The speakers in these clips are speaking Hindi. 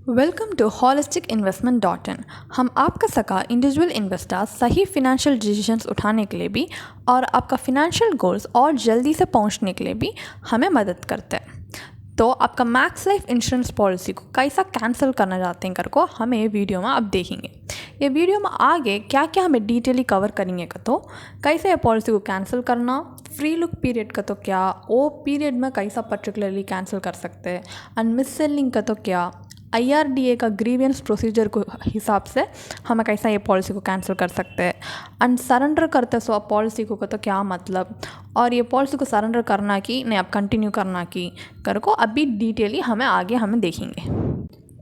Welcome to holistic.investment.in। हम आपका सका इंडिविजुअल इन्वेस्टर सही फिनेंशियल डिसीजंस उठाने के लिए भी और आपका फिनेंशियल गोल्स और जल्दी से पहुंचने के लिए भी हमें मदद करते हैं। तो आपका मैक्स लाइफ इंश्योरेंस पॉलिसी को कैसा कैंसिल करना चाहते हैं करको हम ये वीडियो में अब देखेंगे। ये वीडियो में आगे क्या क्या हमें डिटेली कवर करेंगे का तो कैसे ये पॉलिसी को कैंसिल करना, फ्री लुक पीरियड का तो क्या, वो पीरियड में कैसा पर्टिकुलरली कैंसिल कर सकते हैं, एंड मिस सेलिंग का तो क्या, IRDA का ग्रीवियंस प्रोसीजर को हिसाब से हम कैसा ये पॉलिसी को कैंसिल कर सकते हैं, एंड सरेंडर करते सो आप पॉलिसी को तो क्या मतलब, और ये पॉलिसी को सरेंडर करना कि नहीं आप कंटिन्यू करना कि कर को अभी डिटेली हमें देखेंगे।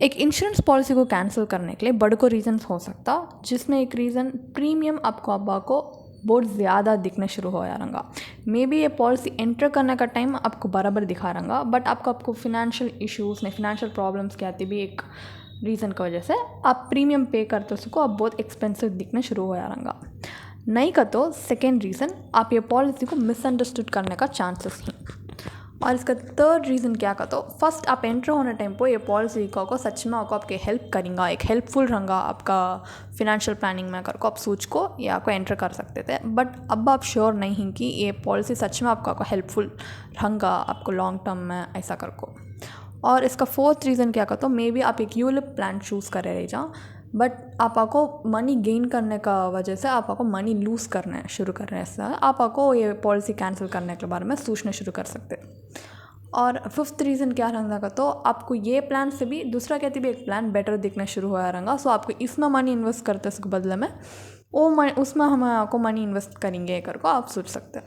एक इंश्योरेंस पॉलिसी को कैंसिल करने के लिए बड़े को रीज़न्स हो सकता, जिसमें एक रीज़न प्रीमियम आपको अब्बा को बहुत ज़्यादा दिखना शुरू हो जाएगा। मे बी ये पॉलिसी एंटर करने का टाइम आपको बराबर दिखा रहेगा, बट आपको फिनेंशियल इश्यूज़ ने फिनेंशियल प्रॉब्लम्स के आती भी एक रीज़न की वजह से आप प्रीमियम पे करते उसको आप बहुत एक्सपेंसिव दिखना शुरू हो जाएगा। नहीं का तो सेकेंड रीज़न आप ये पॉलिसी को मिसअंडरस्टूड करने का चांसेस ही। और इसका थर्ड रीज़न क्या का तो फर्स्ट आप एंटर होने टाइम पर ये पॉलिसी को सच में आपके हेल्प करेंगे, एक हेल्पफुल रहेगा आपका फिनेंशियल प्लानिंग में कर को आप सोच को या आपको एंटर कर सकते थे, बट अब आप श्योर नहीं हैं कि ये पॉलिसी सच में आपको हेल्पफुल रहेगा आपको लॉन्ग टर्म में ऐसा कर को। और इसका फोर्थ रीज़न क्या का तो मे बी आप एक यूलिप प्लान चूज़ करे रह जाओ, बट आपको मनी गेन करने का वजह से आपको मनी लूज़ करना शुरू कर रहे हैं, आपको ये पॉलिसी कैंसिल करने के बारे में सोचना शुरू कर सकते। और फिफ्थ रीज़न क्या रहेगा तो आपको ये प्लान से भी दूसरा कहती भी एक प्लान बेटर दिखना शुरू हो रहेगा, सो आपको इसमें मनी इन्वेस्ट करते उसके बदले में उसमें हम आपको मनी इन्वेस्ट करेंगे कर को आप सोच सकते हैं।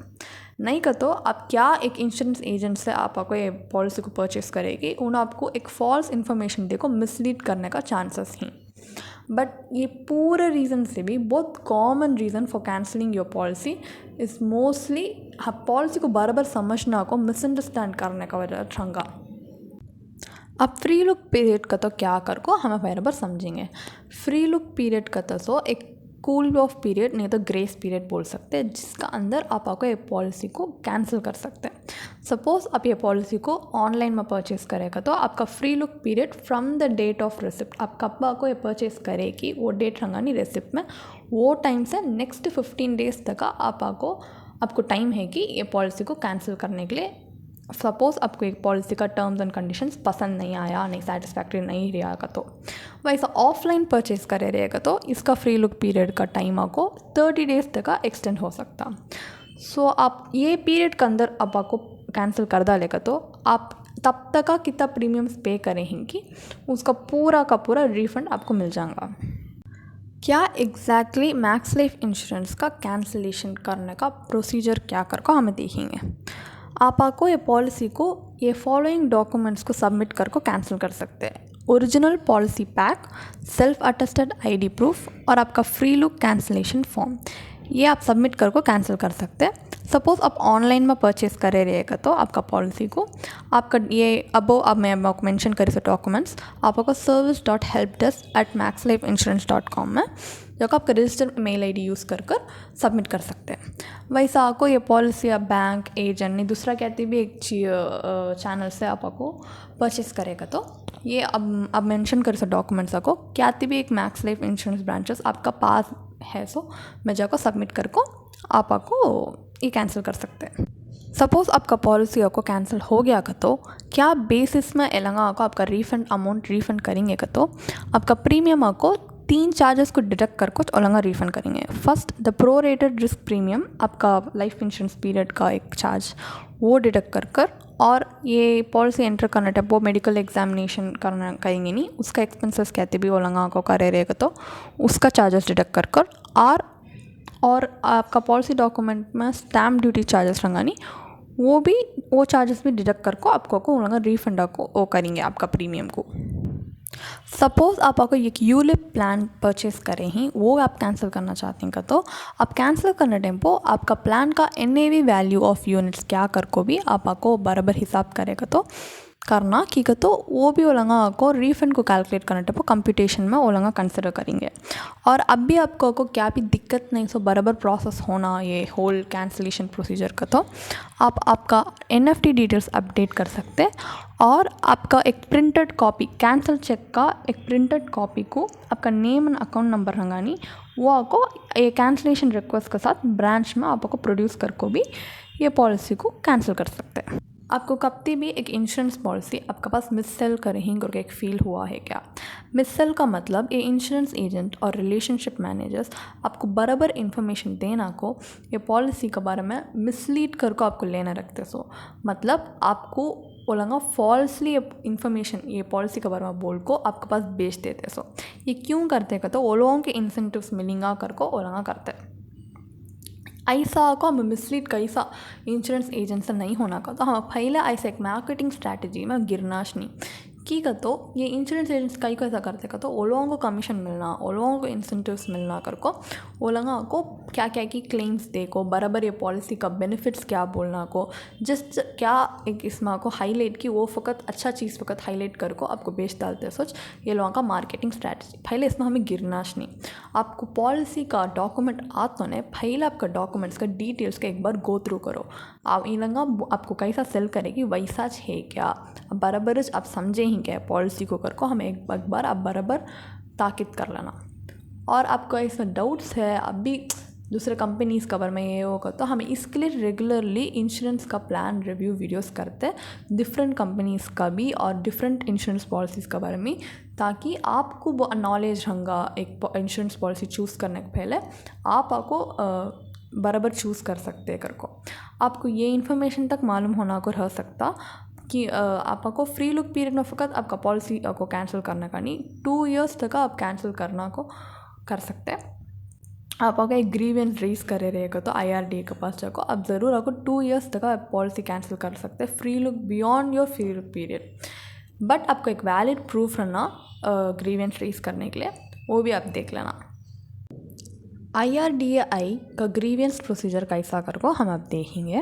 नहीं का तो आप क्या एक इंश्योरेंस एजेंट से आपको ये पॉलिसी को परचेस करेगी, उन्हें आपको एक फॉल्स इन्फॉर्मेशन देखो मिसलीड करने का चांसेस ही। बट ये पूरे रीज़न से भी बहुत common reason for cancelling your policy is mostly policy को बराबर समझना को मिसअंडरस्टैंड करने का वजह रहेगा। अब फ्री लुक पीरियड का तो क्या कर को हमें बराबर समझेंगे। फ्री लुक पीरियड का तो सो एक कूल ऑफ पीरियड नहीं तो ग्रेस पीरियड बोल सकते हैं, जिसका अंदर आपको ये पॉलिसी को कैंसिल कर सकते हैं। सपोज़ आप ये पॉलिसी को ऑनलाइन में परचेस करेगा तो आपका free look period from the date of receipt, आप कब आपको ये परचेस करेगी वो डेट रहेगा नहीं रिसिप्ट में, वो टाइम से नेक्स्ट 15 डेज तक आपको टाइम है कि ये पॉलिसी को कैंसिल करने के लिए। सपोज़ आपको एक पॉलिसी का टर्म्स एंड कंडीशंस पसंद नहीं आया, नहीं सेटिस्फैक्ट्री नहीं रहेगा तो वैसा ऑफलाइन परचेस करे रहेगा तो इसका फ्री लुक पीरियड का टाइम आपको 30 डेज तक का एक्सटेंड हो सकता। सो आप ये पीरियड के अंदर अब आपको कैंसिल कर डालेगा तो आप तब तक का कितना प्रीमियम्स पे करेंगे उसका पूरा का पूरा रिफंड आपको मिल जाएगा। क्या एग्जैक्टली मैक्स लाइफ इंश्योरेंस का कैंसिलेशन करने का प्रोसीजर क्या कर को हमें देखेंगे। आपको ये पॉलिसी को ये फॉलोइंग डॉक्यूमेंट्स को सबमिट कर को कैंसिल कर सकते हैं। Original policy pack, self attested ID proof और आपका फ्री लुक कैंसिलेशन फॉर्म, ये आप सबमिट कर को कैंसिल कर सकते हैं। सपोज़ आप ऑनलाइन में परचेस करे रहेगा तो आपका पॉलिसी को आपका ये अब मैं आपको मेंशन करी से डॉक्यूमेंट्स आपको service.helpdesk@maxlifeinsurance.com में जो कि आपका रजिस्टर्ड मेल ID यूज़ कर सबमिट कर सकते हैं। वैसा आपको ये पॉलिसी आप बैंक एजेंट नहीं दूसरा कहती भी एक चैनल से आपको परचेस करेगा तो ये अब मेंशन कर सो डॉक्यूमेंट्स आपको क्या भी एक मैक्स लाइफ इंश्योरेंस ब्रांचेस आपका पास है, सो मैं जाकर सबमिट कर को आपको ये कैंसिल कर सकते हैं। सपोज़ आपका पॉलिसी आपको कैंसिल हो गया का तो क्या बेसिस में एलंगा आपका रिफंड अमाउंट रिफंड करेंगे का तो आपका प्रीमियम आपको 3 चार्जेस को डिडक्ट कर कुछ अलग रिफंड करेंगे। First the prorated risk premium, आपका लाइफ इंश्योरेंस पीरियड का एक चार्ज वो डिडक्ट कर और ये पॉलिसी एंटर करने टाइम वो मेडिकल एग्जामिनेशन करना करेंगे नहीं उसका एक्सपेंसेस कहते भी वो लंगा को करे रहेगा तो उसका चार्जेस डिडक्ट कर और आपका पॉलिसी डॉक्यूमेंट में स्टैम्प ड्यूटी चार्जेस रहेगा नहीं वो चार्जेस भी डिडक्ट कर को आपको रिफंड वो करेंगे आपका प्रीमियम को। सपोज़ आपको एक यूलिप प्लान परचेस करें ही वो आप कैंसिल करना चाहते हैं तो आप कैंसिल करने टाइम पर आपका प्लान का NAV वैल्यू ऑफ यूनिट्स क्या कर को भी आपको बराबर हिसाब करेगा तो करना की तो वो भी ओलंगा को रीफंड को कैलकुलेट करने टप्पो कंप्यूटेशन में ओलंगा कंसिडर करेंगे। और अब भी आपको क्या भी दिक्कत नहीं सो बराबर प्रोसेस होना ये होल कैंसिलेशन प्रोसीजर का, तो आप आपका NFT डिटेल्स अपडेट कर सकते और आपका एक प्रिंटेड कॉपी कैंसिल चेक का एक प्रिंटेड कॉपी को आपका नेम एंड अकाउंट नंबर रंगानी वो आपको ये कैंसिलेशन रिक्वेस्ट के साथ ब्रांच में आपको प्रोड्यूस कर को भी ये पॉलिसी को कैंसिल कर सकते हैं। आपको कभी भी एक इंश्योरेंस पॉलिसी आपके पास मिस सेल करें करके एक फील हुआ है क्या? मिस सेल का मतलब ये इंश्योरेंस एजेंट और रिलेशनशिप मैनेजर्स आपको बराबर इन्फॉर्मेशन देना को ये पॉलिसी के बारे में मिसलीड करके आपको लेना रखते सो मतलब आपको ओलंगा फॉल्सली इन्फॉर्मेशन ये पॉलिसी के बारे में बोल को आपके पास बेच देते सो ये क्यों करते तो वो लोगों के इंसेंटिव्स मिलेंगा करको ओलंगा करते ऐसा को हम मिसलीड कैसा इंश्योरेंस एजेंट से नहीं होना का तो हम पहले ऐसे एक मार्केटिंग स्ट्रैटेजी में गिरनाश नहीं की का तो ये इंश्योरेंस एजेंट्स कई को ऐसा करते का तो वो लोगों को कमीशन मिलना वो लोगों को इंसेंटिव्स मिलना कर को वो लोगों को क्या क्या की क्लेम्स देखो बराबर ये पॉलिसी का बेनिफिट्स क्या बोलना को जस्ट क्या एक इसमें को हाईलाइट की वो फ़कत अच्छा चीज़ फ़कत हाईलाइट कर को आपको बेच डालते सोच ये लोगों का मार्केटिंग स्ट्रैटेजी। पहले इसमें हमें गिरनाश नहीं आपको पॉलिसी का डॉक्यूमेंट आता है पहले आपका डॉक्यूमेंट्स का डिटेल्स का एक बार गो थ्रू करो आप ये लगा आपको कैसा सेल करेगी वैसा है क्या अब बराबर आप समझे ही क्या पॉलिसी को कर को हमें एक बार आप बराबर ताकीद कर लेना। और आपको ऐसा डाउट्स है अब भी दूसरे कंपनीज़ कवर में ये होगा तो हमें इसके लिए रेगुलरली इंश्योरेंस का प्लान रिव्यू वीडियोस करते हैं डिफरेंट कंपनीज़ का भी और डिफरेंट इंश्योरेंस पॉलिसीज़ के बारे में ताकि आपको वो नॉलेज होगा एक इंश्योरेंस पॉलिसी चूज़ करने के पहले आपको बराबर चूज़ कर सकते हैं कर को आपको ये इन्फॉर्मेशन तक मालूम होना को रह सकता कि आपको फ्री लुक पीरियड में फ़कत आपका पॉलिसी को कैंसिल करना का नहीं 2 years तक आप कैंसिल करना को कर सकते हैं। आप अगर एक ग्रीवेंस रेस करे रहेगा तो IRDA के पास जाको आप ज़रूर आपको 2 years तक आप पॉलिसी कैंसिल कर सकते हैं free look beyond your free look period. But आपको एक वैलिड प्रूफ रहना ग्रीवेंस रेस करने के लिए वो भी आप देख लेना। IRDAI का ग्रीवेंस प्रोसीजर कैसा कर को हम अब देखेंगे।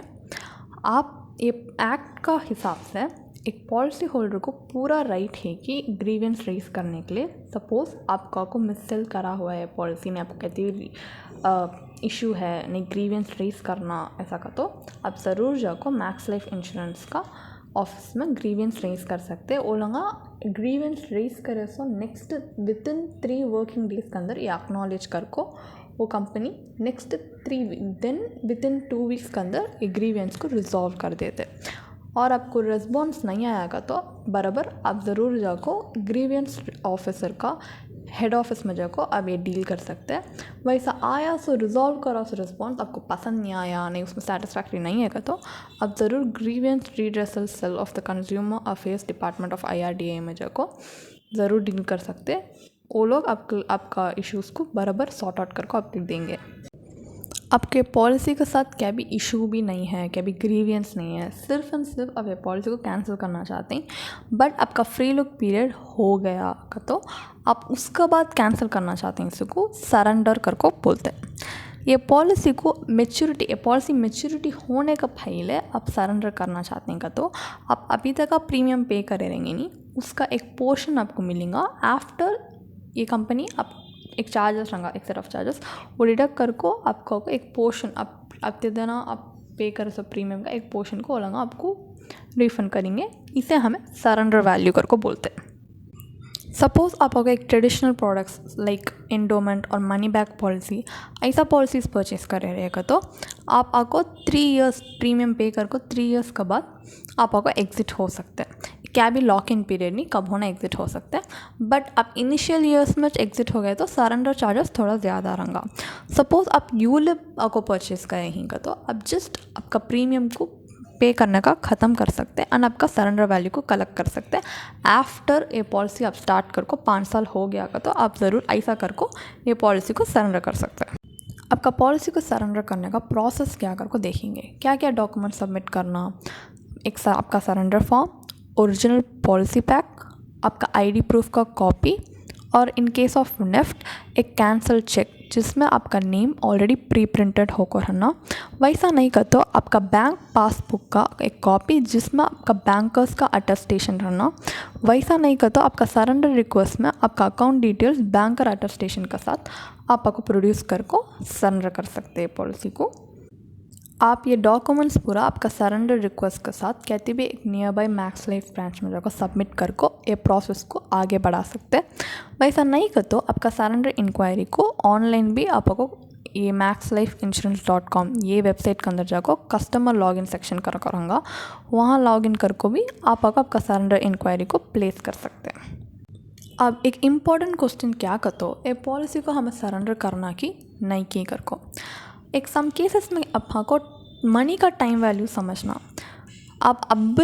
आप ये एक्ट का हिसाब से एक पॉलिसी होल्डर को पूरा राइट है कि ग्रीवेंस रेस करने के लिए सपोज़ आपका को मिससेल करा हुआ है पॉलिसी ने आपको कहती इशू है नहीं ग्रीवेंस रेस करना ऐसा का तो आप ज़रूर जाको मैक्स लाइफ इंश्योरेंस का ऑफिस में ग्रीवेंस रेस कर सकते हैं। वो लोग ग्रीवेंस रेस करे so next within 3 working days के अंदर ये एक्नॉलेज कर को वो कंपनी नेक्स्ट 3 दिन विदिन 2 weeks के अंदर ये ग्रीवेंस को रिजॉल्व कर देते। और आपको रिस्पॉन्स नहीं आएगा तो बराबर आप ज़रूर जाको ग्रीवेंस ऑफिसर का हेड ऑफिस में जाको आप ये डील कर सकते हैं। वैसा आया सो रिजॉल्व करा सो रिस्पॉन्स आपको पसंद नहीं आया नहीं उसमें सेटिस्फैक्ट्री नहीं है तो आप ज़रूर grievance redressal cell of the consumer affairs department of IRDA में जाको ज़रूर डील कर सकते हैं। वो लोग आपका इश्यूज़ को बराबर सॉर्ट आउट करके आपको देंगे। आपके पॉलिसी के साथ क्या भी इशू भी नहीं है क्या भी ग्रीवियंस नहीं है सिर्फ एंड सिर्फ आप ये पॉलिसी को कैंसिल करना चाहते हैं बट आपका फ्री लुक पीरियड हो गया का तो आप उसके बाद कैंसिल करना चाहते हैं इसको सरेंडर कर को बोलते हैं। ये पॉलिसी को मेच्योरिटी ये पॉलिसी मेच्योरिटी होने का पहले आप सरेंडर करना चाहते हैं का तो आप अभी तक आप प्रीमियम पे करे रहेंगे नहीं उसका एक पोर्शन आपको मिलेगा आफ्टर ये कंपनी आप एक चार्जेस रंगा एक सेट ऑफ चार्जेस वो डिडक्ट कर को आपको एक पोर्शन आप दे देना आप पे कर सब प्रीमियम का एक पोर्शन को लगा आपको रिफंड करेंगे। इसे हमें सरेंडर वैल्यू कर को बोलते हैं। सपोज़ आपको एक ट्रेडिशनल प्रोडक्ट्स लाइक एंडोमेंट और मनी बैक पॉलिसी ऐसा पॉलिसीज़ परचेज कर रहेगा तो आपको 3 years प्रीमियम पे कर को 3 years के बाद आपको एग्ज़िट हो सकते हैं। क्या भी लॉक इन पीरियड नहीं कब होना एग्ज़िट हो सकता है बट आप इनिशियल ईयर्स में एग्ज़िट हो गए तो सरेंडर चार्जेस थोड़ा ज़्यादा रहेगा। सपोज़ आप यूलिप को परचेज़ करें तो आप जस्ट आपका प्रीमियम को पे करने का ख़त्म कर सकते हैं एंड आपका सरेंडर वैल्यू को कलेक्ट कर सकते हैं। आफ्टर ये पॉलिसी आप स्टार्ट कर को 5 साल हो गया का तो आप ज़रूर ऐसा कर को ये पॉलिसी को सरेंडर कर सकते हैं। आपका पॉलिसी को सरेंडर करने का प्रोसेस क्या कर को देखेंगे क्या क्या डॉक्यूमेंट सबमिट करना एक आपका surrender form original policy pack आपका ID प्रूफ का कॉपी और इन केस ऑफ नेफ्ट एक कैंसल चेक जिसमें आपका नेम ऑलरेडी प्री प्रिंटेड होकर है ना। वैसा नहीं कर तो आपका बैंक पासबुक का एक कॉपी जिसमें आपका बैंकर्स का अटेस्टेशन रहना। वैसा नहीं कर तो आपका सरेंडर रिक्वेस्ट में आपका अकाउंट डिटेल्स बैंकर अटेस्टेशन के साथ आपको प्रोड्यूस कर को सरेंडर कर सकते हैं पॉलिसी को। आप ये डॉक्यूमेंट्स पूरा आपका सरेंडर रिक्वेस्ट के साथ कहते भी एक near by max life branch में जाकर सबमिट कर को ये प्रोसेस को आगे बढ़ा सकते हैं। वैसा नहीं कर तो आपका सरेंडर इंक्वायरी को ऑनलाइन भी आपको ये maxlifeinsurance.com ये वेबसाइट के अंदर जाकर कस्टमर लॉगिन सेक्शन कर करूँगा, वहाँ लॉगिन कर को भी आपका सरेंडर इंक्वायरी को प्लेस कर सकते हैं। अब एक इम्पॉर्टेंट क्वेश्चन क्या कहते ये पॉलिसी को हमें सरेंडर करना कि नहीं की कर को। एक सम केसेस में आपको मनी का टाइम वैल्यू समझना, आप अब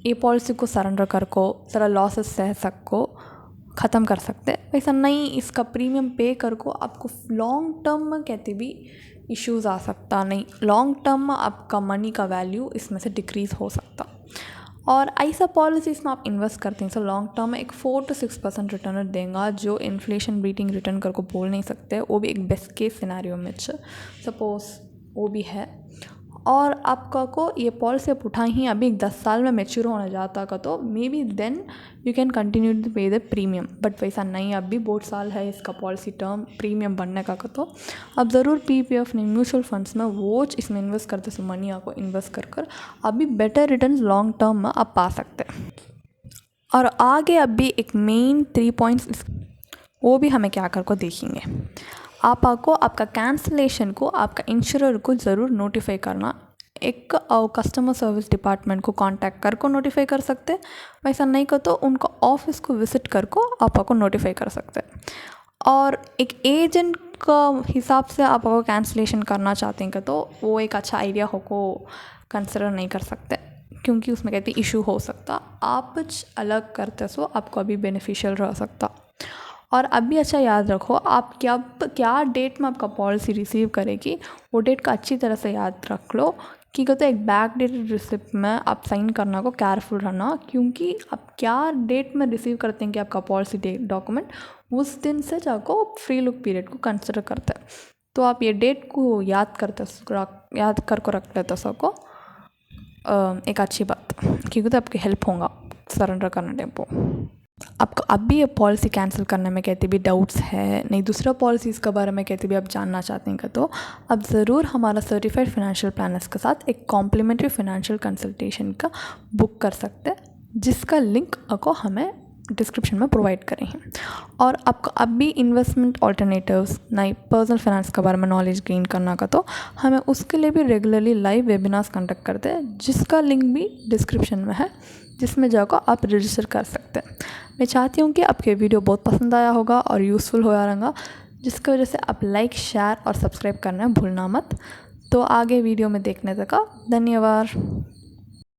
ये पॉलिसी को सरेंडर कर को ज़रा लॉसेस सह सको ख़त्म कर सकते। वैसा नहीं इसका प्रीमियम पे कर को आपको लॉन्ग टर्म में कहते भी इश्यूज़ आ सकता, नहीं लॉन्ग टर्म में आपका मनी का वैल्यू इसमें से डिक्रीज़ हो सकता। और ऐसा पॉलिसीज़ में आप इन्वेस्ट करते हैं सो लॉन्ग टर्म में एक 4 to 6% रिटर्न देगा जो इन्फ्लेशन बीटिंग रिटर्न कर को बोल नहीं सकते, वो भी एक बेस्ट केस सिनेरियो में सपोज वो भी है। और आपका को ये पॉलिसी आप उठाए ही अभी 10 साल में मैच्योर होने जाता का तो maybe then you can continue to pay the premium, but वैसा नहीं अभी बहुत साल है इसका पॉलिसी टर्म प्रीमियम बनने का तो अब ज़रूर PPF नहीं म्यूचुअल फंड्स में वो इसमें इन्वेस्ट करते सो मनी आपको इन्वेस्ट कर अभी बेटर रिटर्न लॉन्ग टर्म में आप पा सकते हैं। और आगे अभी एक मेन 3 पॉइंट्स वो भी हमें क्या कर को देखेंगे। आपको आपका कैंसलेशन को आपका इंश्योरर को ज़रूर नोटिफाई करना, एक कस्टमर सर्विस डिपार्टमेंट को कांटेक्ट कर को नोटिफाई कर सकते। वैसा नहीं कर तो उनका ऑफिस को विजिट कर को आपको नोटिफाई कर सकते। और एक एजेंट का हिसाब से आपको कैंसलेशन करना चाहते हैं तो वो एक अच्छा आइडिया हो को कंसिडर नहीं कर सकते क्योंकि उसमें कहते इशू हो सकता। आप कुछ अलग करते सो आपको अभी बेनिफिशियल रह सकता। और अभी अच्छा याद रखो आप क्या डेट में आपका पॉलिसी रिसीव करेगी वो डेट का अच्छी तरह से याद रख लो कि कहते एक बैक डेटेड रिसिप्ट में आप साइन करना को केयरफुल रहना, क्योंकि आप क्या डेट में रिसीव करते हैं कि आपका पॉलिसी डॉक्यूमेंट उस दिन से जाको फ्री लुक पीरियड को कंसिडर करते हैं। तो आप ये डेट को याद कर को रख लेते सको एक अच्छी बात, क्योंकि तो आपकी हेल्प होगा सरेंडर करने टाइम पर। आपको अब भी ये पॉलिसी कैंसिल करने में कहते भी डाउट्स है नहीं दूसरा पॉलिसीज़ के बारे में कहते भी आप जानना चाहते हैं तो अब ज़रूर हमारा सर्टिफाइड फाइनेंशियल प्लानर्स के साथ एक कॉम्प्लीमेंट्री फाइनेंशियल कंसल्टेशन का बुक कर सकते हैं, जिसका लिंक आपको हमें डिस्क्रिप्शन में प्रोवाइड करें हैं। और आपको अब भी इन्वेस्टमेंट ऑल्टरनेटिव्स नई पर्सनल फाइनेंस के बारे में नॉलेज गेन करना का तो हमें उसके लिए भी रेगुलरली लाइव वेबिनार्स कंडक्ट करते हैं, जिसका लिंक भी डिस्क्रिप्शन में है, जिसमें जाकर आप रजिस्टर कर सकते हैं। मैं चाहती हूँ कि आपके वीडियो बहुत पसंद आया होगा और यूज़फुल होया रहेगा, जिसकी वजह से आप लाइक शेयर और सब्सक्राइब करना भूलना मत। तो आगे वीडियो में देखने तक धन्यवाद।